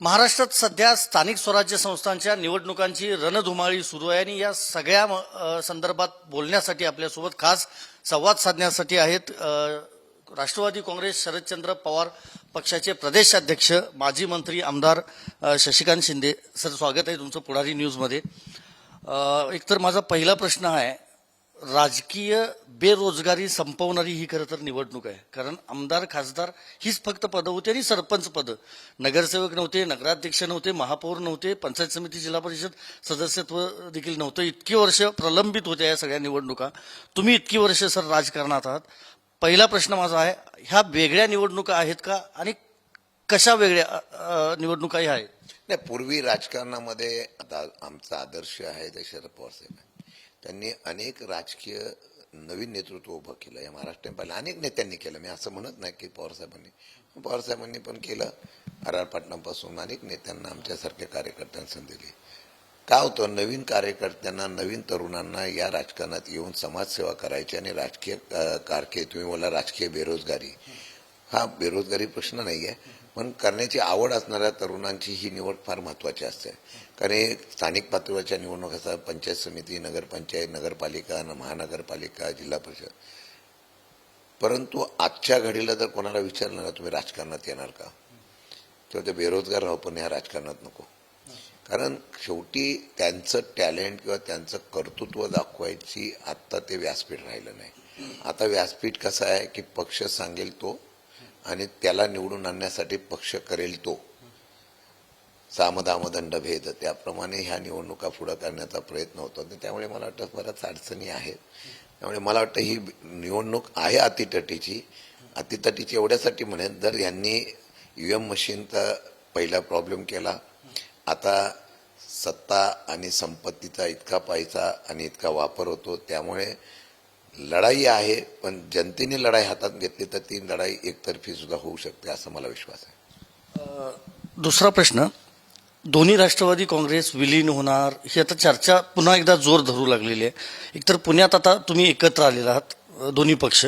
महाराष्ट्रात सध्या स्थानिक स्वराज्य संस्थांच्या निवडणुकांची रणधुमाळी सुरू आहे आणि या सगळ्या संदर्भात बोलण्यासाठी आपल्यासोबत खास संवाद साधण्यासाठी आहेत राष्ट्रवादी काँग्रेस शरदचंद्र पवार पक्षाचे प्रदेशाध्यक्ष माजी मंत्री आमदार शशिकांत शिंदे. सर, स्वागत आहे तुमचं पुढारी न्यूजमध्ये. एकतर माझा पहिला प्रश्न आहे, राजकीय बेरोजगारी संपवणारी ही खरं तर निवडणूक आहे. कारण आमदार खासदार हीच फक्त पदं होती आणि सरपंच पदं, नगरसेवक नव्हते, नगराध्यक्ष नव्हते, महापौर नव्हते, पंचायत समिती जिल्हा परिषद सदस्यत्व देखील नव्हतं. इतकी वर्ष प्रलंबित होत्या या सगळ्या निवडणुका. तुम्ही इतकी वर्ष सर राजकारणात आहात. पहिला प्रश्न माझा आहे, ह्या वेगळ्या निवडणुका आहेत का आणि कशा वेगळ्या निवडणुका ह्या आहेत? नाही, पूर्वी राजकारणामध्ये आता आमचा आदर्श आहे ते शरद पवार साहेब. त्यांनी अनेक राजकीय नवीन नेतृत्व उभं केलं या महाराष्ट्रात. पहिला अनेक नेत्यांनी केलं, मी असं म्हणत नाही की पवारसाहेबांनी पण केलं. आर पाटणापासून अनेक नेत्यांना, आमच्यासारख्या कार्यकर्त्यांना संधी दिली. काय होतं, नवीन कार्यकर्त्यांना, नवीन तरुणांना या राजकारणात येऊन समाजसेवा करायची आणि राजकीय कारकीर्द, तुम्ही बोला राजकीय बेरोजगारी, हा बेरोजगारी प्रश्न नाही आहे, पण करण्याची आवड असणाऱ्या तरुणांची ही निवड फार महत्त्वाची असते. कारण हे स्थानिक पातळीवरच्या निवडणूक असतात, पंचायत समिती, नगरपंचायत, नगरपालिका, महानगरपालिका, जिल्हा परिषद. परंतु आजच्या घडीला जर कोणाला विचारलं ना, तुम्ही राजकारणात येणार का, तेव्हा ते बेरोजगार राहू, पण या राजकारणात नको. कारण शेवटी त्यांचं टॅलेंट किंवा त्यांचं कर्तृत्व दाखवायची आत्ता ते व्यासपीठ राहिलं नाही. आता व्यासपीठ कसं आहे की पक्ष सांगेल तो आणि त्याला निवडून आणण्यासाठी पक्ष करेल तो. सामदामदंड भेद, त्याप्रमाणे ह्या निवडणुका पुढे करण्याचा प्रयत्न होतो. त्यामुळे मला वाटतं बऱ्याच अडचणी आहेत. त्यामुळे मला वाटतं ही निवडणूक आहे अतितटीची. अतितटीची एवढ्यासाठी म्हणेन, जर यांनी ईव्हीएम मशीनचा पहिला प्रॉब्लेम केला, आता सत्ता आणि संपत्तीचा इतका पैसा आणि इतका वापर होतो, त्यामुळे लढाई आहे. पण जनतेने लढाई हातात घेतली तर ती लढाई एकतर्फी सुद्धा होऊ शकते, असं मला विश्वास आहे. दुसरा प्रश्न, दोन्ही राष्ट्रवादी काँग्रेस विलीन होणार ही आता चर्चा पुन्हा एकदा जोर धरू लागलेली आहे. एकतर पुण्यात आता तुम्ही एकत्र आलेला आहात दोन्ही पक्ष.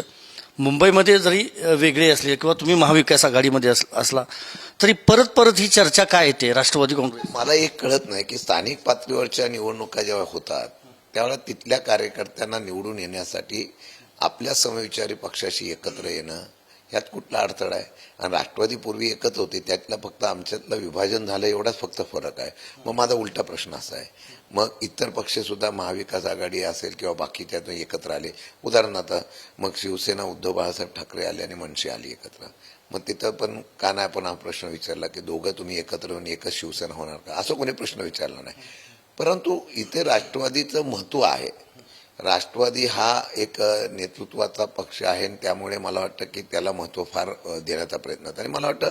मुंबईमध्ये जरी वेगळे असले किंवा तुम्ही महाविकास आघाडीमध्ये असला तरी परत ही चर्चा काय येते राष्ट्रवादी काँग्रेस? मला एक कळत नाही की स्थानिक पातळीवरच्या निवडणुका जेव्हा होतात त्यावेळेला तिथल्या कार्यकर्त्यांना निवडून येण्यासाठी आपल्या समविचारी पक्षाशी एकत्र येणं ह्यात कुठला अडथळा आहे? आणि राष्ट्रवादी पूर्वी एकच होती, त्यातलं फक्त आमच्यातलं विभाजन झालं, एवढाच फक्त फरक आहे. मग माझा उलटा प्रश्न असा आहे, मग इतर पक्ष सुद्धा महाविकास आघाडी असेल किंवा बाकीच्यातून एकत्र आले, उदाहरणार्थ मग शिवसेना उद्धव बाळासाहेब ठाकरे आले आणि मनसे आली एकत्र, मग तिथं पण का नाही आपण हा प्रश्न विचारला की दोघं तुम्ही एकत्र येऊन एकच शिवसेना होणार का, असं कोणी प्रश्न विचारला नाही. परंतु इथे राष्ट्रवादीचं महत्त्व आहे. राष्ट्रवादी हा एक नेतृत्वाचा पक्ष आहे आणि त्यामुळे मला वाटतं की त्याला महत्त्व फार देण्याचा प्रयत्न होता. आणि मला वाटतं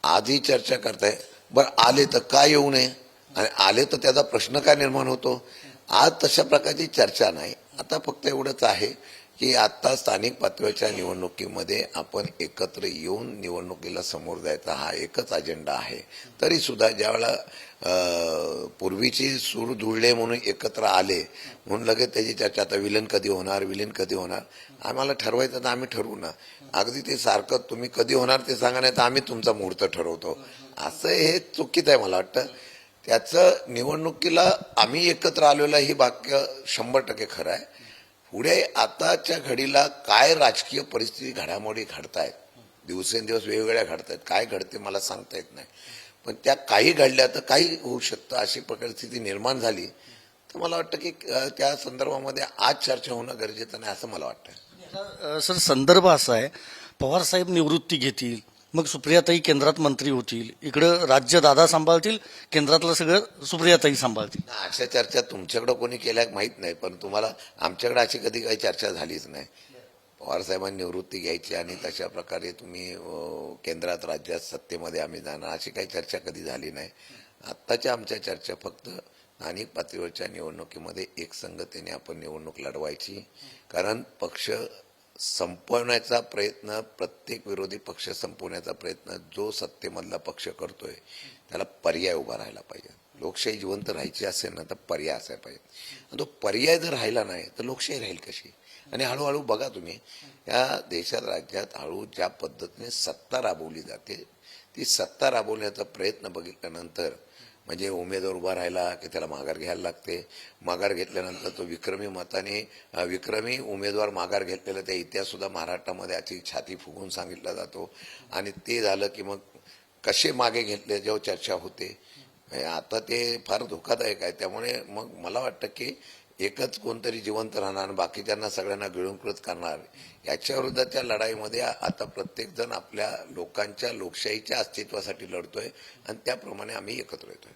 आजही चर्चा करताय, बरं आले तर का येऊ नये आणि आले तर त्याचा प्रश्न काय निर्माण होतो. आज तशा प्रकारची चर्चा नाही. आता फक्त एवढंच आहे की आता स्थानिक पातळीच्या निवडणुकीमध्ये आपण एकत्र येऊन निवडणुकीला समोर जायचा हा एकच अजेंडा आहे. तरी सुद्धा ज्यावेळेला पूर्वीची सूर जुळले म्हणून एकत्र आले म्हणून लगेच त्याची चर्चा, आता विलीन कधी होणार, आम्हाला ठरवायचं तर आम्ही ठरवू ना. अगदी ते सारखं तुम्ही कधी होणार ते सांगा, नाही तर आम्ही तुमचा मुहूर्त ठरवतो, असं हे चुकीचं आहे. मला वाटतं त्याचं निवडणुकीला आम्ही एकत्र आलेलं ही वाक्य 100% खरं आहे. पुढे आताच्या घडीला काय राजकीय परिस्थिती, घडामोडी घडतायत, दिवसेंदिवस वेगवेगळ्या घडतायत, काय घडते मला सांगता येत नाही. पण त्या काही घडल्या तर काही होऊ शकतं, अशी परिस्थिती निर्माण झाली तर मला वाटतं की त्या संदर्भामध्ये आज चर्चा होणं गरजेचं नाही, असं मला वाटतं. सर, संदर्भ असा आहे, पवारसाहेब निवृत्ती घेतील, मग सुप्रियाताई केंद्रात मंत्री होतील, इकडं राज्य दादा सांभाळतील, केंद्रातलं सगळं सुप्रियाताई सांभाळतील. अशा चर्चा तुमच्याकडे कोणी केल्या माहीत नाही, पण तुम्हाला आमच्याकडे अशी कधी काही चर्चा झालीच नाही. पवारसाहेबांनी निवृत्ती घ्यायची आणि तशा प्रकारे तुम्ही केंद्रात राज्यात सत्तेमध्ये आम्ही जाणार, अशी काही चर्चा कधी झाली नाही. आत्ताच्या आमच्या चर्चा फक्त स्थानिक पातळीवरच्या निवडणुकीमध्ये एकसंगतेने आपण निवडणूक लढवायची. कारण पक्ष संपवण्याचा प्रयत्न, प्रत्येक विरोधी पक्ष संपवण्याचा प्रयत्न जो सत्तेमधला पक्ष करतोय त्याला पर्याय उभा राहायला पाहिजे. लोकशाही जिवंत राहायची असेल ना तर पर्याय असायला पाहिजे. आणि तो पर्याय जर राहिला नाही तर लोकशाही राहील कशी? आणि हळूहळू बघा तुम्ही या देशात, राज्यात हळू ज्या पद्धतीने सत्ता राबवली जाते ती सत्ता राबवण्याचा प्रयत्न बघितल्यानंतर म्हणजे उमेदवार उभा राहिला की त्याला माघार घ्यायला लागते. माघार घेतल्यानंतर तो विक्रमी मताने विक्रमी उमेदवार माघार घेतलेला त्या इतिहास सुद्धा महाराष्ट्रामध्ये याची छाती फुगून सांगितला जातो. आणि ते झालं की मग कसे मागे घेतले जेव्हा चर्चा होते. आता ते फार धोकादायक आहे. त्यामुळे मग मला वाटतं की एकच कोणतरी जिवंत राहणार, बाकीच्यांना सगळ्यांना गिळूनकृत करणार. याच्या विरुद्धच्या लढाईमध्ये आता प्रत्येक जण आपल्या लोकांच्या लोकशाहीच्या अस्तित्वासाठी लढतोय आणि त्याप्रमाणे आम्ही एकत्र येतोय.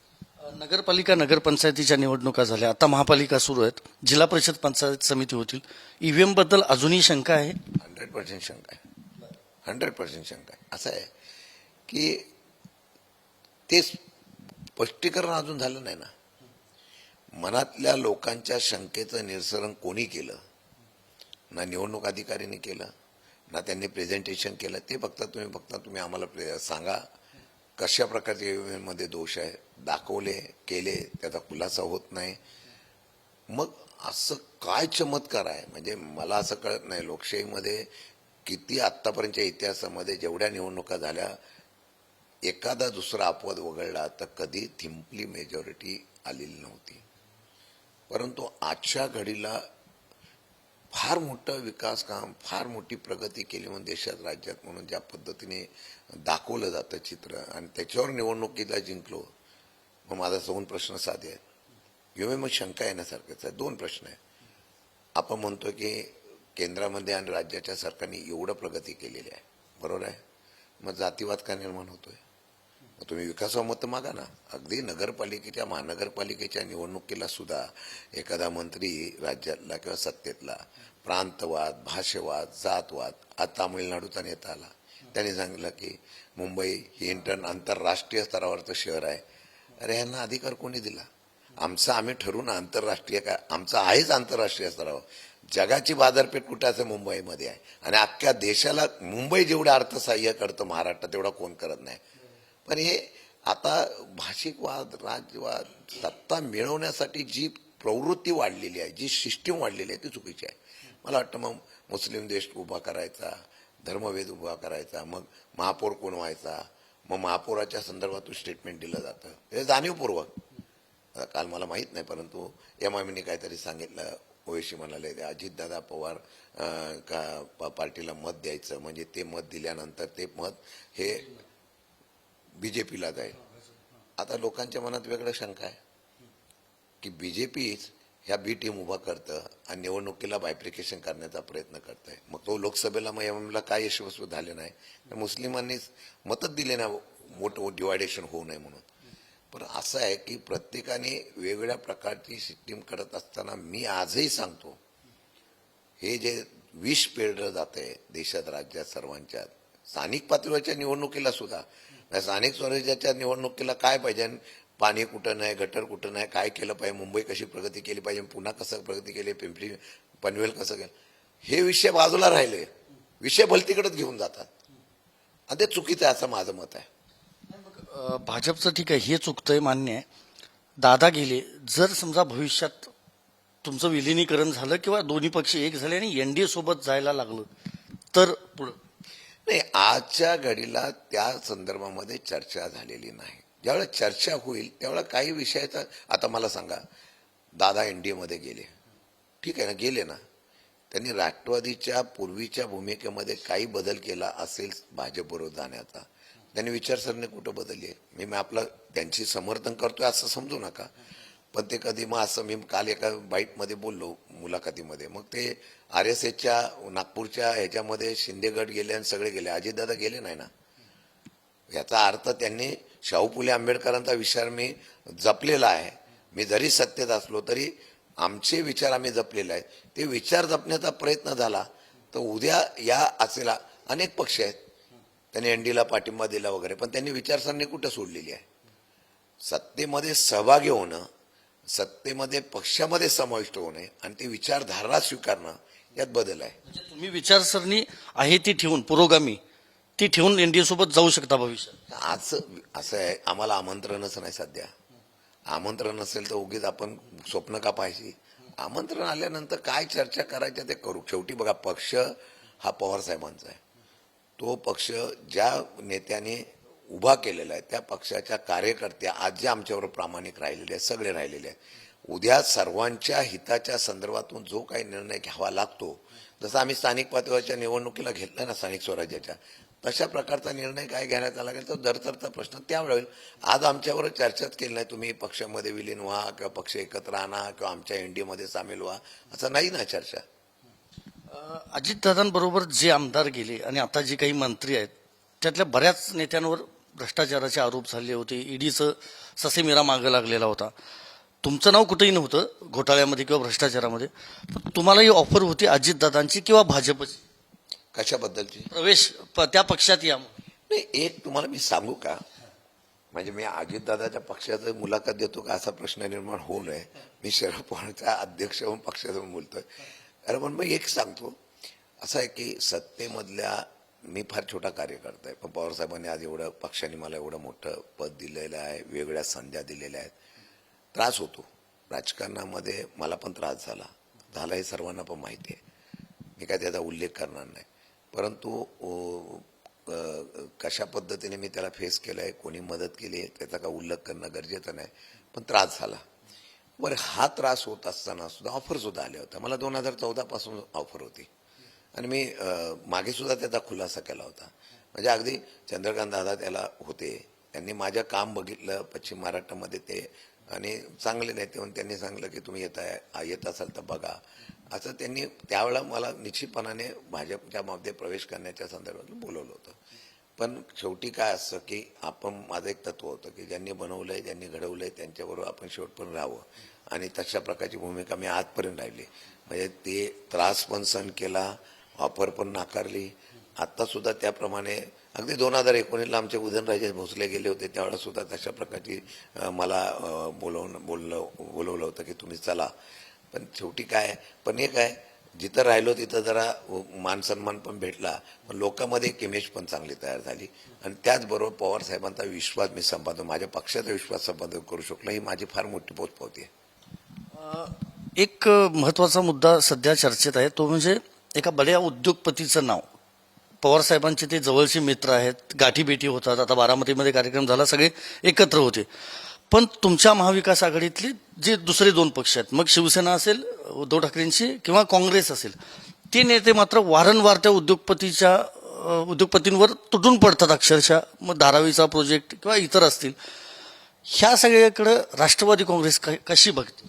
नगरपालिका नगरपंचायतीच्या निवडणुका झाल्या, आता महापालिका सुरू आहेत, जिल्हा परिषद पंचायत समिती होतील. ईव्हीएम बद्दल अजूनही शंका आहे? 100% शंका आहे. 100% शंका आहे. असं आहे की ते स्पष्टीकरण अजून झालं नाही ना. मनातल्या लोकांच्या शंकेचं निरसन कोणी केलं? ना निवडणूक अधिकाऱ्यांनी केलं, ना त्यांनी प्रेझेंटेशन केलं. ते फक्त तुम्ही आम्हाला सांगा कशा प्रकारचे मध्ये दोष आहे, दाखवले, केले, त्याचा खुलासा होत नाही. मग असं काय चमत्कार आहे? म्हणजे मला असं कळत नाही, लोकशाहीमध्ये किती आत्तापर्यंतच्या इतिहासामध्ये जेवढ्या निवडणुका झाल्या, एखादा दुसरा अपवाद वगळला तर कधी थिंपली मेजॉरिटी आलेली नव्हती. परंतु आजच्या घडीला फार मोठं विकास काम, फार मोठी प्रगती केली म्हणून देशात, राज्यात म्हणून ज्या पद्धतीने दाखवलं जातं चित्र, आणि त्याच्यावर निवडणुकीला जिंकलो. मग माझा 2 प्रश्न साधे आहेत. मग शंका येण्यासारखेच आहे. 2 प्रश्न आहे. आपण म्हणतो की केंद्रामध्ये आणि राज्याच्या सरकारने एवढं प्रगती केलेली आहे, बरोबर आहे. मग जातीवाद का निर्माण होतोय? तुम्ही विकासावर मत मागा ना. अगदी नगरपालिकेच्या, महानगरपालिकेच्या निवडणुकीला सुद्धा एखादा मंत्री राज्यातला किंवा सत्तेतला प्रांतवाद, भाषावाद, जातवाद, आज तामिळनाडूचा नेता आला, त्यांनी सांगितलं की मुंबई ही आंतरराष्ट्रीय स्तरावरचं शहर आहे. अरे यांना अधिकार कोणी दिला? आम्ही ठरवू ना आंतरराष्ट्रीय काय, आमचं आहेच आंतरराष्ट्रीय स्तरावर. जगाची बाजारपेठ कुठे असेल? मुंबईमध्ये आहे. आणि अख्ख्या देशाला मुंबई जेवढं अर्थसहाय्य करतं महाराष्ट्रात तेवढा कोण करत नाही. पण हे आता भाषिक वाद, राज्यवाद, सत्ता मिळवण्यासाठी जी प्रवृत्ती वाढलेली आहे, जी सिस्टीम वाढलेली आहे, ती चुकीची आहे. मला वाटतं मग मुस्लिम देश उभा करायचा, धर्मभेद उभा करायचा, मग महापौर कोण व्हायचा, मग महापौराच्या संदर्भातून स्टेटमेंट दिलं जातं. हे जाणीवपूर्वक. काल मला माहीत नाही, परंतु एमआयमीने काहीतरी सांगितलं. ओवेसी म्हणाले अजितदादा पवार का पार्टीला मत द्यायचं, म्हणजे ते मत दिल्यानंतर ते मत हे बीजेपीला जाईल. आता लोकांच्या मनात वेगळं शंका आहे की बीजेपीच ह्या बी टीम उभा करतं आणि निवडणुकीला बायप्रिकेशन करण्याचा प्रयत्न करत आहे. मग तो लोकसभेला मग एमएमला काय यशस्वी झाले नाही, मुस्लिमांनीच मतच दिले ना, मोठं डिवायडेशन होऊ नये म्हणून. पण असं आहे की प्रत्येकाने वेगवेगळ्या प्रकारची सिस्टीम करत असताना मी आजही सांगतो, हे जे विष पेरलं जात आहे देशात, राज्यात, सर्वांच्या स्थानिक पातळीवरच्या निवडणुकीला सुद्धा, स्थानिक स्वराज्याच्या निवडणुकीला काय पाहिजे, पाणी कुठं नाही, गटर कुठं नाही, काय केलं पाहिजे, मुंबई कशी प्रगती केली पाहिजे, पुन्हा कसं प्रगती केली, पिंपरी पनवेल कसं केलं, हे विषय बाजूला राहिले. विषय भलतीकडेच घेऊन जातात आणि ते चुकीचं आहे असं माझं मत आहे. भाजपचं ठीक आहे, हे चुकतंय, मान्य आहे. दादा गेले, जर समजा भविष्यात तुमचं विलिनीकरण झालं किंवा दोन्ही पक्ष एक झाले आणि एनडीए सोबत जायला लागलं तर पुढं नाही, आजच्या घडीला त्या संदर्भामध्ये चर्चा झालेली नाही. ज्यावेळेला चर्चा होईल त्यावेळेला काही विषयाचा, आता मला सांगा, दादा एनडीए मध्ये गेले, ठीक आहे ना, गेले ना, त्यांनी राष्ट्रवादीच्या पूर्वीच्या भूमिकेमध्ये काही बदल केला असेल भाजपबरोबर जाण्याचा? त्यांनी विचारसरणी कुठं बदलली आहे? मी आपलं त्यांची समर्थन करतोय असं समजू नका, पण ते कधी मग असं, मी काल एका बाईटमध्ये बोललो मुलाखतीमध्ये, मग ते RSSच्या नागपूरच्या ह्याच्यामध्ये शिंदे गट गेले आणि सगळे गेले, अजितदादा गेले नाही ना. याचा अर्थ त्यांनी शाहू फुले आंबेडकरांचा विचार मी जपलेला आहे. मी जरी सत्तेत असलो तरी आमचे विचार आम्ही जपलेले आहेत. ते विचार जपण्याचा प्रयत्न झाला तर उद्या या असेला अनेक पक्ष आहेत, त्यांनी एनडीला पाठिंबा दिला वगैरे, पण त्यांनी विचारसरणी कुठं सोडलेली आहे? सत्तेमध्ये सहभागी होणं, सत्तेमध्ये पक्षामध्ये समाविष्ट होणे आणि ती विचारधारा स्वीकारणं, यात बदल आहे. म्हणजे तुम्ही विचारसरणी आहे ती ठेवून, पुरोगामी ती ठेवून एनडीए सोबत जाऊ शकता भविष्यात? आज असं आहे, आम्हाला आमंत्रणच नाही सध्या. आमंत्रण नसेल तर उगीच आपण स्वप्न का पाहिजे? आमंत्रण आल्यानंतर काय चर्चा करायच्या ते करू. शेवटी बघा, पक्ष हा पवार साहेबांचा आहे. तो पक्ष ज्या नेत्याने उभा केलेला आहे त्या पक्षाच्या कार्यकर्त्या आज जे आमच्यावर प्रामाणिक राहिलेले आहेत सगळे राहिलेले आहेत उद्या सर्वांच्या हिताच्या संदर्भातून जो काही निर्णय घ्यावा लागतो जसं आम्ही स्थानिक पातळीवरच्या निवडणुकीला घेतलाय ना स्थानिक स्वराज्याच्या तशा प्रकारचा निर्णय काय घेण्यात आला तर दरतरचा प्रश्न त्यावेळी आज आमच्यावर चर्चाच केली नाही तुम्ही पक्षामध्ये विलीन व्हा किंवा पक्ष एकत्र आणा किंवा आमच्या एनडीएमध्ये सामील व्हा असं नाही ना चर्चा. अजितदादांबरोबर जे आमदार गेले आणि आता जे काही मंत्री आहेत त्यातल्या बऱ्याच नेत्यांवर भ्रष्टाचाराचे आरोप झाले होते ईडीचं ससेमिरा मागं लागलेला होता. तुमचं नाव कुठेही नव्हतं घोटाळ्यामध्ये किंवा भ्रष्टाचारामध्ये पण तुम्हाला ही ऑफर होती अजितदादांची किंवा भाजपची कशाबद्दलची प्रवेश त्या पक्षात या. नाही एक तुम्हाला मी सांगू का म्हणजे मी अजितदादाच्या पक्षाचं मुलाखत देतो का असा प्रश्न निर्माण होऊ नये. मी शरद पवारचा अध्यक्ष म्हणून पक्षाचं बोलतोय अरे पण मग एक सांगतो असं आहे की सत्तेमधल्या मी फार छोटा कार्यकर्ता आहे पण पवारसाहेबांनी आज एवढं पक्षाने मला एवढं मोठं पद दिलेलं आहे वेगवेगळ्या संध्या दिलेल्या आहेत. त्रास होतो राजकारणामध्ये मला पण त्रास झाला हे सर्वांना पण माहिती आहे मी काय त्याचा उल्लेख करणार नाही परंतु कशा पद्धतीने मी त्याला फेस केलं आहे कोणी मदत केली आहे त्याचा का उल्लेख करणं गरजेचं नाही पण त्रास झाला. बरं हा त्रास होत असताना सुद्धा ऑफर सुद्धा आल्या होत्या मला 2014 पासून ऑफर होती आणि मी मागे सुद्धा त्याचा खुलासा केला होता म्हणजे अगदी चंद्रकांत दादा त्याला होते त्यांनी माझं काम बघितलं पश्चिम महाराष्ट्रामध्ये ते आणि चांगले नेते म्हणून त्यांनी सांगितलं की तुम्ही येत असाल तर बघा असं त्यांनी त्यावेळेला मला निश्चितपणाने भाजपच्या मध्ये प्रवेश करण्याच्या संदर्भात बोलवलं होतं. पण शेवटी काय असतं की आपण माझं एक तत्व होतं की ज्यांनी बनवलंय ज्यांनी घडवलंय त्यांच्याबरोबर आपण शेवटपर्यंत राहावं आणि तशा प्रकारची भूमिका मी आजपर्यंत राहिली म्हणजे ते त्रास पण सहन केला ऑफर पण नाकारली आता सुद्धा त्याप्रमाणे अगदी 2019ला आमचे उदयनराजे भोसले गेले होते त्यावेळेला सुद्धा तशा प्रकारची मला बोलवलं होतं की तुम्ही चला. पण शेवटी काय पण एक आहे जिथं राहिलो तिथं जरा मान सन्मान पण भेटला पण लोकांमध्ये एक इमेज पण चांगली तयार झाली आणि त्याचबरोबर पवार साहेबांचा विश्वास मी संपादन माझ्या पक्षाचा विश्वास संपादन करू शकलो ही माझी फार मोठी पोचपावती आहे. एक महत्वाचा मुद्दा सध्या चर्चेत आहे तो म्हणजे एका बड्या उद्योगपतीचं नाव पवारसाहेबांचे ते जवळचे मित्र आहेत गाठीभेटी होतात आता बारामतीमध्ये कार्यक्रम झाला सगळे एकत्र होते पण तुमच्या महाविकास आघाडीतले जे दुसरे दोन पक्ष आहेत मग शिवसेना असेल उद्धव ठाकरेंची किंवा काँग्रेस असेल ते नेते मात्र वारंवार त्या उद्योगपतींवर तुटून पडतात अक्षरशः मग धारावीचा प्रोजेक्ट किंवा इतर असतील ह्या सगळ्याकडे राष्ट्रवादी काँग्रेस कशी बघते.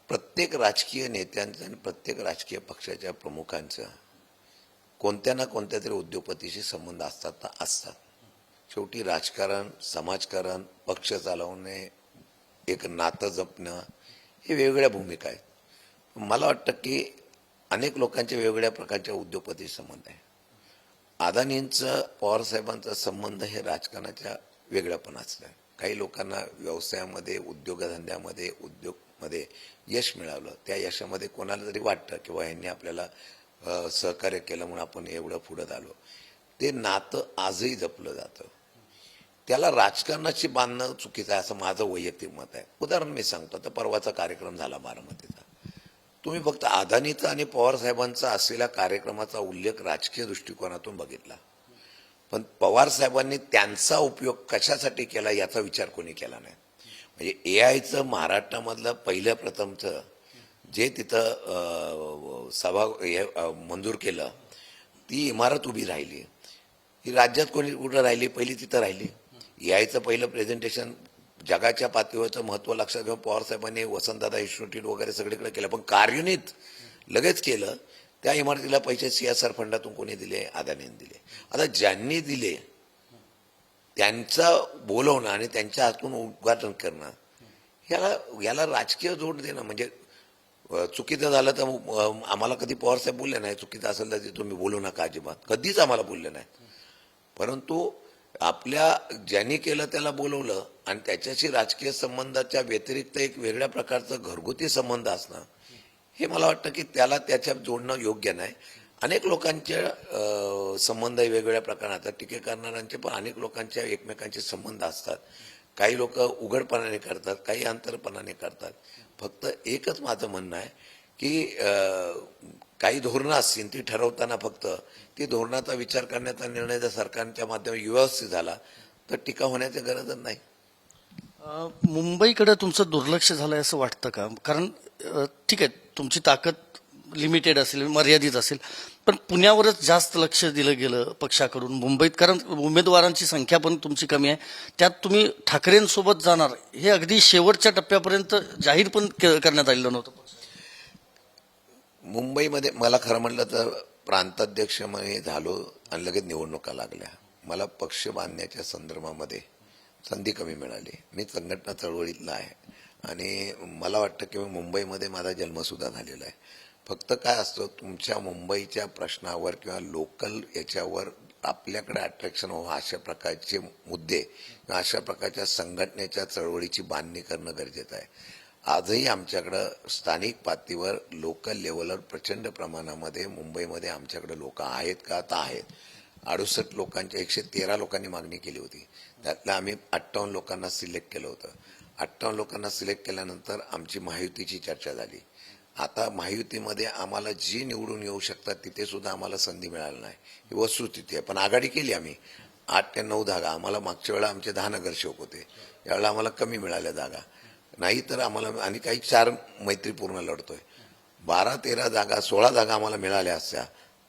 प्रत्येक राजकीय नेत्यांचं आणि प्रत्येक राजकीय पक्षाच्या प्रमुखांचं कोणत्या ना कोणत्या तरी उद्योगपतीशी संबंध असतात. शेवटी राजकारण समाजकारण पक्ष चालवणे एक नातं जपणं हे वेगवेगळ्या भूमिका आहेत. मला वाटतं की अनेक लोकांचे वेगवेगळ्या प्रकारच्या उद्योगपती संबंध आहे. अदानींचं पवारसाहेबांचा संबंध हे राजकारणाच्या वेगळ्यापणाचं आहे. काही लोकांना व्यवसायामध्ये उद्योगमध्ये यश मिळालं त्या यशामध्ये कोणाला तरी वाटतं किंवा यांनी आपल्याला सहकार्य केलं म्हणून आपण एवढं पुढे आलो ते नातं आजही जपलं जातं. त्याला राजकारणाशी बांधणं चुकीचं आहे असं माझं वैयक्तिक मत आहे. उदाहरण मी सांगतो आता परवाचा कार्यक्रम झाला बारामतीचा तुम्ही फक्त अदानीचा आणि पवार साहेबांचा असलेल्या कार्यक्रमाचा उल्लेख राजकीय दृष्टिकोनातून बघितला पण पवार साहेबांनी त्यांचा उपयोग कशासाठी केला याचा विचार कोणी केला नाही. म्हणजे एआयचं महाराष्ट्रामधलं पहिलं प्रथमचं जे तिथं मंजूर केलं ती इमारत उभी राहिली ही राज्यात कोणी कुठं राहिली पहिली तिथं राहिली. एआयचं पहिलं प्रेझेंटेशन जगाच्या पातळीवरचं महत्त्व लक्षात घेऊन पवारसाहेबांनी वसंतदादा इन्स्टिट्यूट वगैरे सगळीकडे केलं पण कार्यान्वित लगेच केलं. त्या इमारतीला पैसे CSR फंडातून कोणी दिले अदानीने दिले. आता ज्यांनी दिले त्यांचं बोलवणं आणि त्यांच्या हातून उद्घाटन करणं याला राजकीय जोड देणं म्हणजे चुकीचं झालं तर आम्हाला कधी पवारसाहेब बोलले नाही चुकीचं असेल तर तुम्ही बोलू नका अजिबात कधीच आम्हाला बोलले नाही. परंतु आपल्या ज्यांनी केलं त्याला बोलवलं आणि त्याच्याशी राजकीय संबंधाच्या व्यतिरिक्त एक वेगळ्या प्रकारचं घरगुती संबंध असणं हे मला वाटतं की त्याला त्याच्यात जोडणं योग्य नाही. अनेक लोकांचे संबंध वेगवेगळ्या प्रकारात टीके करणाऱ्यांचे पण अनेक लोकांच्या एकमेकांचे संबंध असतात. काही लोक उघडपणाने करतात काही अंतरपणाने करतात. फक्त एकच माझं म्हणणं आहे की काही धोरणं असतील ती ठरवताना फक्त ती धोरणाचा विचार करण्याचा निर्णय जर सरकारच्या माध्यमातून व्यवस्थित झाला तर टीका होण्याची गरजच नाही. मुंबईकडे तुमचं दुर्लक्ष झालंय असं वाटतं का? कारण ठीक आहे, तुमची ताकद लिमिटेड असेल, मर्यादित असेल, पण पुण्यावरच जास्त लक्ष दिलं गेलं पक्षाकडून मुंबईत, कारण उमेदवारांची संख्या पण तुमची कमी आहे. त्यात तुम्ही ठाकरेंसोबत जाणार हे अगदी शेवटच्या टप्प्यापर्यंत जाहीर पण करण्यात आलेलं नव्हतं. मुंबईमध्ये मला खरं म्हटलं तर प्रांताध्यक्ष झालो आणि लगेच निवडणुका लागल्या. मला पक्ष बांधण्याच्या संदर्भामध्ये संधी कमी मिळाली. मी संघटना चळवळीतला आहे आणि मला वाटतं की मुंबईमध्ये माझा जन्मसुद्धा झालेला आहे. फक्त काय असतं, तुमच्या मुंबईच्या प्रश्नावर किंवा लोकल याच्यावर आपल्याकडे अट्रॅक्शन व्हावं अशा प्रकारचे मुद्दे किंवा अशा प्रकारच्या संघटनेच्या चळवळीची बांधणी करणं गरजेचं आहे. आजही आमच्याकडं स्थानिक पातळीवर लोकल लेवलवर प्रचंड प्रमाणामध्ये मुंबईमध्ये आमच्याकडे लोक आहेत का? आता आहेत. 68 लोकांच्या 113 लोकांनी मागणी केली होती. त्यातल्या आम्ही 58 लोकांना सिलेक्ट केलं होतं. 58 लोकांना सिलेक्ट केल्यानंतर आमची महायुतीची चर्चा झाली. आता महायुतीमध्ये आम्हाला जी निवडून येऊ शकतात तिथे सुद्धा आम्हाला संधी मिळाली नाही, ही वस्तुस्थिती आहे. पण आघाडी केली आम्ही. 8 ते 9 जागा आम्हाला मागच्या वेळेला आमचे 10 नगरसेवक होते, यावेळेला आम्हाला कमी मिळाल्या जागा. नाही तर आम्हाला आणि काही 4 मैत्रीपूर्ण लढतोय. 12-13 जागा 16 जागा आम्हाला मिळाल्या असत्या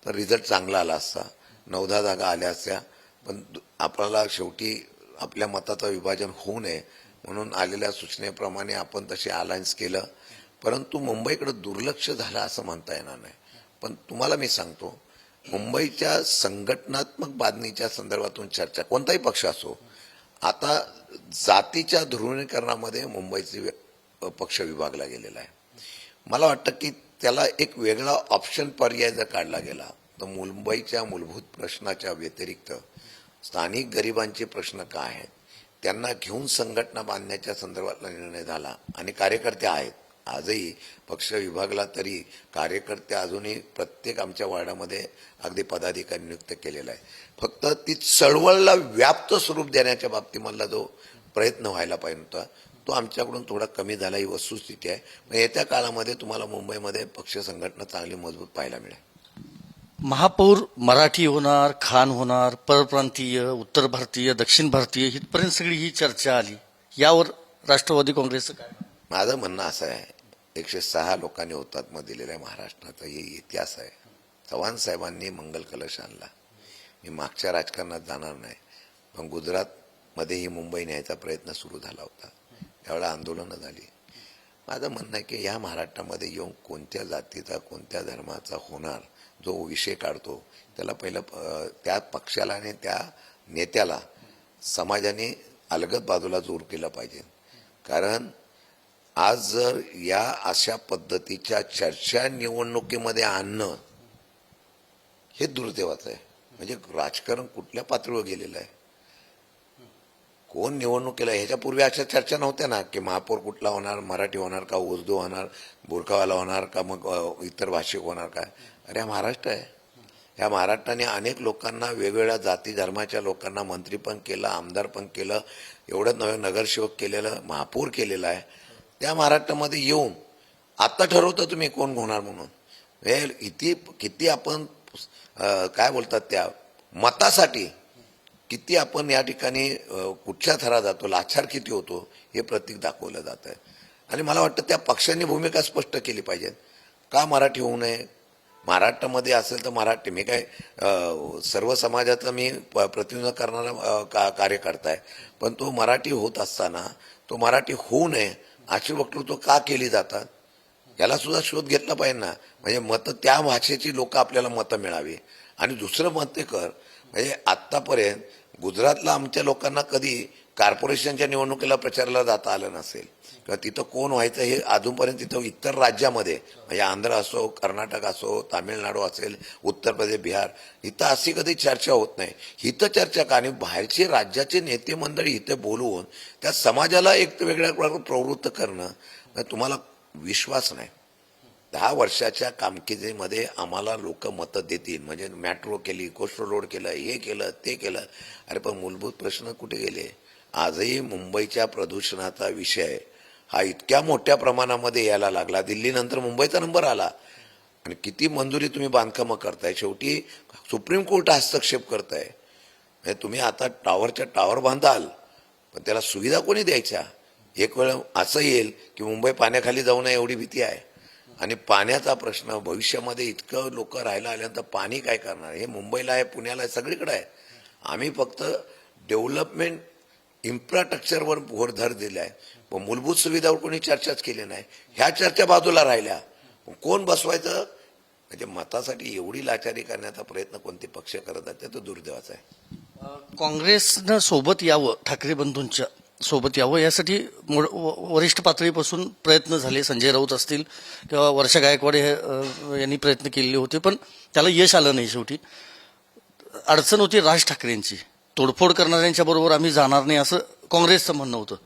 तर रिझल्ट चांगला आला असता. 9-10 जागा आल्या असत्या. पण आपल्याला शेवटी आपल्या मताचं विभाजन होऊ नये म्हणून आलेल्या सूचनेप्रमाणे आपण तसे अलायन्स केलं. परंतु मुंबईकडे दुर्लक्ष झालं असं म्हणता येणार नाही. पण तुम्हाला मी सांगतो, मुंबईच्या संघटनात्मक बांधणीच्या संदर्भातून चर्चा कोणताही पक्ष असो, आता जातीच्या ध्रुवीकरणामध्ये मुंबईचे पक्ष विभागला गेलेला आहे. मला वाटतं की त्याला एक वेगळा ऑप्शन पर्याय जर काढला गेला तर मुंबईच्या मूलभूत प्रश्नाच्या व्यतिरिक्त स्थानिक गरिबांचे प्रश्न काय आहेत त्यांना घेऊन संघटना बांधण्याच्या संदर्भातला निर्णय झाला. आणि कार्यकर्ते आहेत. आजही पक्ष विभागला तरी कार्यकर्ते अजूनही प्रत्येक आमच्या वार्डामध्ये अगदी पदाधिकारी नियुक्त केलेला आहे. फक्त ती चळवळला व्याप्त स्वरूप देण्याच्या बाबतीमधला जो प्रयत्न व्हायला पाहिजे होता तो आमच्याकडून थोडा कमी झाला, ही वस्तुस्थिती आहे. पण येत्या काळामध्ये तुम्हाला मुंबईमध्ये पक्ष संघटना चांगली मजबूत पाहायला मिळेल. महापौर मराठी होणार, खान होणार, परप्रांतीय, उत्तर भारतीय, दक्षिण भारतीय, इथपर्यंत सगळी ही चर्चा आली. यावर राष्ट्रवादी काँग्रेसचं काय? माझं म्हणणं असं आहे, 106 लोकांनी हुतात्मा दिलेला आहे महाराष्ट्राचा, हे इतिहास आहे. चव्हाण साहेबांनी मंगल कलश आणला. मी मागच्या राजकारणात जाणार नाही, पण गुजरातमध्ये ही मुंबई न्यायचा प्रयत्न सुरू झाला होता. त्यावेळेला आंदोलनं झाली. माझं म्हणणं आहे की या महाराष्ट्रामध्ये येऊन कोणत्या जातीचा कोणत्या धर्माचा होणार जो विषय काढतो त्याला पहिलं त्या पक्षाला आणि त्या नेत्याला समाजाने अलगद बाजूला दूर केलं पाहिजे. कारण आज जर या अशा पद्धतीच्या चर्चा निवडणुकीमध्ये आणणं हे दुर्दैवाचं आहे. म्हणजे राजकारण कुठल्या पातळीवर गेलेलं आहे. कोण निवडणुकीला, ह्याच्यापूर्वी अशा चर्चा नव्हत्या ना की महापौर कुठला होणार, मराठी होणार का, उर्दू होणार, बुरखावाला होणार का, मग इतर भाषिक होणार काय. अरे हा महाराष्ट्र आहे. या महाराष्ट्राने अनेक लोकांना, वेगवेगळ्या जाती धर्माच्या लोकांना मंत्री पण केलं, आमदार पण केलं, एवढंच नव्हे नगरसेवक केलेलं, महापौर केलेलं आहे. त्या महाराष्ट्रामध्ये येऊन आता ठरवता तुम्ही कोण होणार म्हणून. हे किती आपण काय बोलतात त्या मतासाठी किती आपण या ठिकाणी कुठच्या थरा जातो, लाचार किती होतो हे प्रतीक दाखवलं जात आहे. आणि मला वाटतं त्या पक्षांनी भूमिका स्पष्ट केली पाहिजे. का मराठी होऊ नये? महाराष्ट्रामध्ये असेल तर मराठी, मी काय सर्व समाजाचं मी प्रतिनिधित्व करणारा कार्यकर्ता आहे, पण तो मराठी होत असताना तो मराठी होऊ नये अशी वक्तृत्व का केली जातात याला सुद्धा शोध घेतला पाहिजे ना. म्हणजे मतं त्या भाषेची लोक आपल्याला मतं मिळावी. आणि दुसरं मत ते कर, म्हणजे आत्तापर्यंत गुजरातला आमच्या लोकांना कधी कॉर्पोरेशनच्या निवडणुकीला प्रचाराला जाता आलं नसेल किंवा तिथं कोण व्हायचं हे अजूनपर्यंत तिथं इतर राज्यामध्ये म्हणजे आंध्र असो, कर्नाटक असो, तामिळनाडू असेल, उत्तर प्रदेश, बिहार, इथं अशी कधी चर्चा होत नाही. इथं चर्चा का? आणि बाहेरचे राज्याचे नेते मंडळी इथे बोलवून त्या समाजाला एक वेगळ्या प्रकारे प्रवृत्त करणं, तुम्हाला विश्वास नाही. 10 वर्षाच्या कामगिरीमध्ये आम्हाला लोक मतं देतील म्हणजे मेट्रो केली, कोस्टल रोड केलं, हे केलं, ते केलं. अरे पण मूलभूत प्रश्न कुठे गेले? आजही मुंबईच्या प्रदूषणाचा विषय हा इतक्या मोठ्या प्रमाणामध्ये यायला लागला. दिल्लीनंतर मुंबईचा नंबर आला. आणि किती मंजुरी तुम्ही बांधकामं करताय, शेवटी सुप्रीम कोर्ट हस्तक्षेप करताय. म्हणजे तुम्ही आता टावरच्या टावर बांधाल, पण त्याला सुविधा कोणी द्यायच्या? एक वेळ असं येईल की मुंबई पाण्याखाली जाऊ नये एवढी भीती आहे. आणि पाण्याचा प्रश्न भविष्यामध्ये इतकं लोक राहायला आल्यानंतर पाणी काय करणार? हे मुंबईला आहे, पुण्याला आहे, सगळीकडे आहे. आम्ही फक्त डेव्हलपमेंट इन्फ्रास्ट्रक्चरवर भर दिला आहे, पण मूलभूत सुविधावर कोणी चर्चाच केली नाही. ह्या चर्चा बाजूला राहिल्या. कोण बसवायचं? म्हणजे मतासाठी एवढी लाचारी करण्याचा प्रयत्न कोणते पक्ष करत आहेत, तो दुर्दैवाचा आहे. काँग्रेसनं सोबत यावं, ठाकरे बंधूंच्या सोबत यावं यासाठी वरिष्ठ पातळीपासून प्रयत्न झाले. संजय राऊत असतील किंवा वर्षा गायकवाड यांनी प्रयत्न केलेले होते, पण त्याला यश आलं नाही. शेवटी अडचण होती राज ठाकरेंची. तोडफोड करणाऱ्यांच्या बरोबर आम्ही जाणार नाही असं काँग्रेसचं म्हणणं होतं.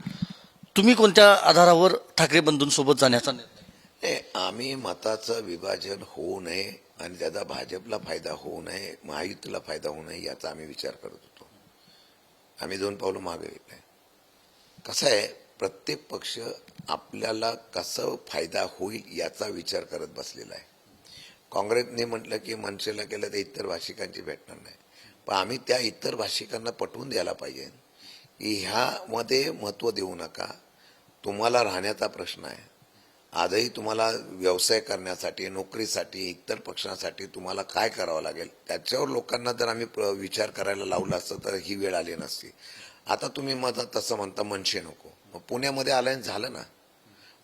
तुम्ही कोणत्या आधारावर ठाकरे बंधूंसोबत जाण्याचा निर्णय? आम्ही मताचं विभाजन होऊ नये आणि त्याचा भाजपला फायदा होऊ नये, महायुतीला फायदा होऊ नये याचा आम्ही विचार करत होतो. आम्ही 2 पावलं मागे गेलोय. कसं आहे, प्रत्येक पक्ष आपल्याला कसं फायदा होईल याचा विचार करत बसलेला आहे. काँग्रेसने म्हटलं की मनसेला केलं तर इतर भाषिकांची भेटणार नाही, पण आम्ही त्या इतर भाषिकांना पटवून द्यायला पाहिजे की ह्यामध्ये महत्त्व देऊ नका. तुम्हाला राहण्याचा प्रश्न आहे. आजही तुम्हाला व्यवसाय करण्यासाठी, नोकरीसाठी, इतर पक्षांसाठी तुम्हाला काय करावं लागेल त्याच्यावर लोकांना जर आम्ही विचार करायला लावला असतं तर ही वेळ आली नसती. आता तुम्ही मग तसं म्हणता मनसे नको, मग पुण्यामध्ये अलायन्स झालं ना.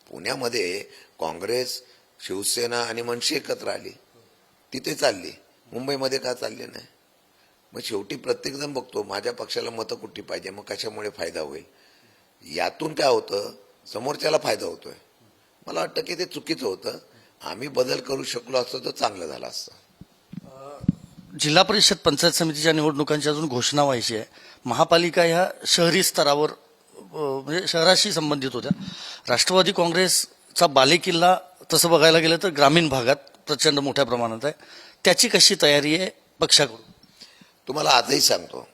पुण्यामध्ये काँग्रेस, शिवसेना आणि मनसे एकत्र आली, तिथे चालली. मुंबईमध्ये का चालली नाही? मग शेवटी प्रत्येकजण बघतो माझ्या पक्षाला मतं कुठली पाहिजे, मग कशामुळे फायदा होईल. यातून काय होतं, समोरच्याला फायदा होतोय. मला वाटतं की ते चुकीचं होतं. आम्ही बदल करू शकलो असतो तर चांगलं झालं असतं. जिल्हा परिषद पंचायत समितीच्या निवडणुकांची अजून घोषणा व्हायची आहे. महापालिका ह्या शहरी स्तरावर म्हणजे शहराशी संबंधित होत्या. राष्ट्रवादी काँग्रेसचा बालेकिल्ला तसं बघायला गेलं तर ग्रामीण भागात प्रचंड मोठ्या प्रमाणात आहे. त्याची कशी तयारी आहे पक्षाकडून? तुम्हाला आजही सांगतो,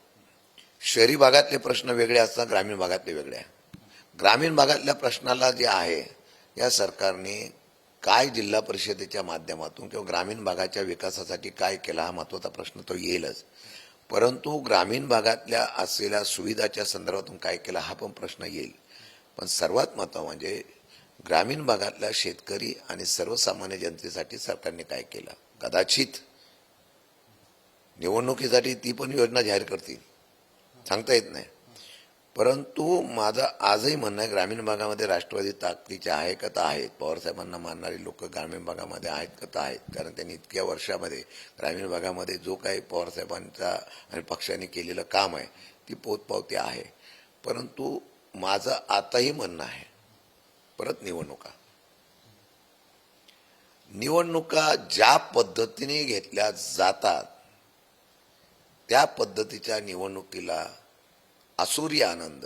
शहरी भागातले प्रश्न वेगळे असतात, ग्रामीण भागातले वेगळे आहे. ग्रामीण भागातल्या प्रश्नाला जे आहे, या सरकारने काय जिल्हा परिषदेच्या माध्यमातून किंवा ग्रामीण भागाच्या विकासासाठी काय केला हा महत्त्वाचा प्रश्न तो येईलच. परंतु ग्रामीण भागातल्या असलेल्या सुविधाच्या संदर्भातून काय केला हा पण प्रश्न येईल. पण सर्वात महत्त्व म्हणजे ग्रामीण भागातल्या शेतकरी आणि सर्वसामान्य जनतेसाठी सरकारने काय केलं. कदाचित निवडणुकीसाठी ती पण योजना जाहीर करतील, सांगता येत नाही. परंतु माझं आजही म्हणणं आहे, ग्रामीण भागामध्ये राष्ट्रवादी ताकदीचे आहे का तर आहेत. पवारसाहेबांना मानणारी लोक ग्रामीण भागामध्ये आहेत का तर आहेत, कारण त्यांनी इतक्या वर्षामध्ये ग्रामीण भागामध्ये जो काही पवारसाहेबांचा आणि पक्षाने केलेलं काम आहे ती पोचपावती आहे. परंतु माझं आताही म्हणणं आहे, परत निवडणुका ज्या पद्धतीने घेतल्या जातात त्या पद्धतीच्या निवडणुकीला असुरी आनंद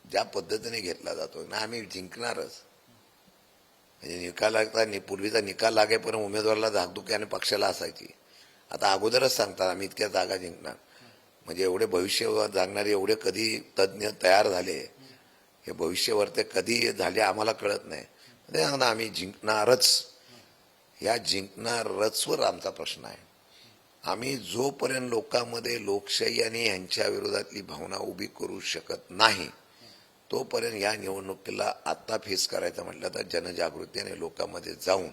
ज्या पद्धतीने घेतला जातो ना, आम्ही जिंकणारच. म्हणजे निकाल लागता, पूर्वीचा निकाल लागेपर्यंत उमेदवाराला धाकधुकी आणि पक्षाला असायची. आता अगोदरच सांगतात आम्ही इतक्या जागा जिंकणार. म्हणजे एवढे भविष्य जागणारे एवढे कधी तज्ज्ञ तयार झाले, हे भविष्यवर ते कधी झाले आम्हाला कळत नाही. म्हणजे आम्ही जिंकणारच. या जिंकणारचवर आमचा प्रश्न आहे. आम्ही जोपर्यंत लोकांमध्ये लोकशाही आणि यांच्या विरोधातली भावना उभी करू शकत नाही तोपर्यंत या निवडणुकीला आत्ता फेस करायचं म्हटलं तर जनजागृतीने लोकांमध्ये जाऊन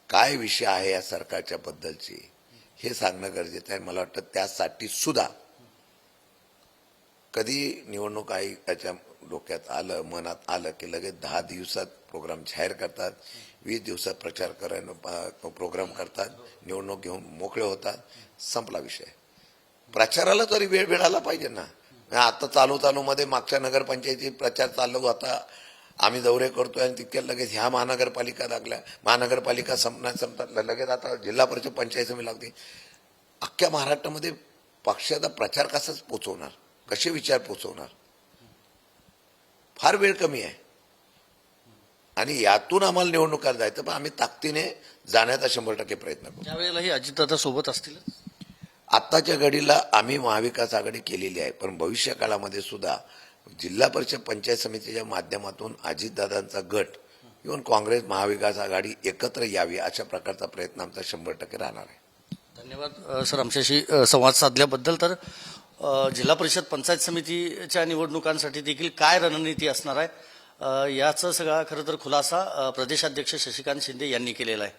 काय विषय आहे या सरकारच्या बद्दलची हे सांगणं गरजेचं आहे. मला वाटतं त्यासाठी सुद्धा कधी निवडणूक आयोगाच्या डोक्यात आलं, मनात आलं की लगेच 10 दिवसात प्रोग्राम जाहीर करतात, 20 दिवसात प्रचार करायला प्रोग्राम करतात, निवडणूक घेऊन मोकळे होतात, संपला विषय. प्रचाराला तरी वेळ मिळाला पाहिजे ना. आता चालू मध्ये मागच्या नगरपंचायती प्रचार चालू होता, आम्ही दौरे करतोय आणि तितक्या लगेच ह्या महानगरपालिका लागल्या, महानगरपालिका संपतात लगेच आता जिल्हा परिषद पंचायत समिती लागते. अख्ख्या महाराष्ट्रामध्ये पक्षाचा प्रचार कसाच पोचवणार, कसे विचार पोचवणार? फार वेळ कमी आहे आणि यातून आम्हाला निवडणुकाला जायचं, पण आम्ही ताकदीने जाण्याचा 100% प्रयत्न करू. त्यावेळेलाही अजितदादा सोबत असतील. आत्ताच्या घडीला आम्ही महाविकास आघाडी केलेली आहे, पण भविष्य काळामध्ये सुद्धा जिल्हा परिषद पंचायत समितीच्या माध्यमातून अजितदादांचा गट इव्हन काँग्रेस महाविकास आघाडी एकत्र यावी अशा प्रकारचा प्रयत्न आमचा 100% राहणार आहे. धन्यवाद सर आमच्याशी संवाद साधल्याबद्दल. तर जिल्हा परिषद पंचायत समितीच्या निवडणुकांसाठी देखील काय रणनीती असणार आहे याचा सगळा खरं तर खुलासा प्रदेशाध्यक्ष शशिकांत शिंदे यांनी केलेला आहे.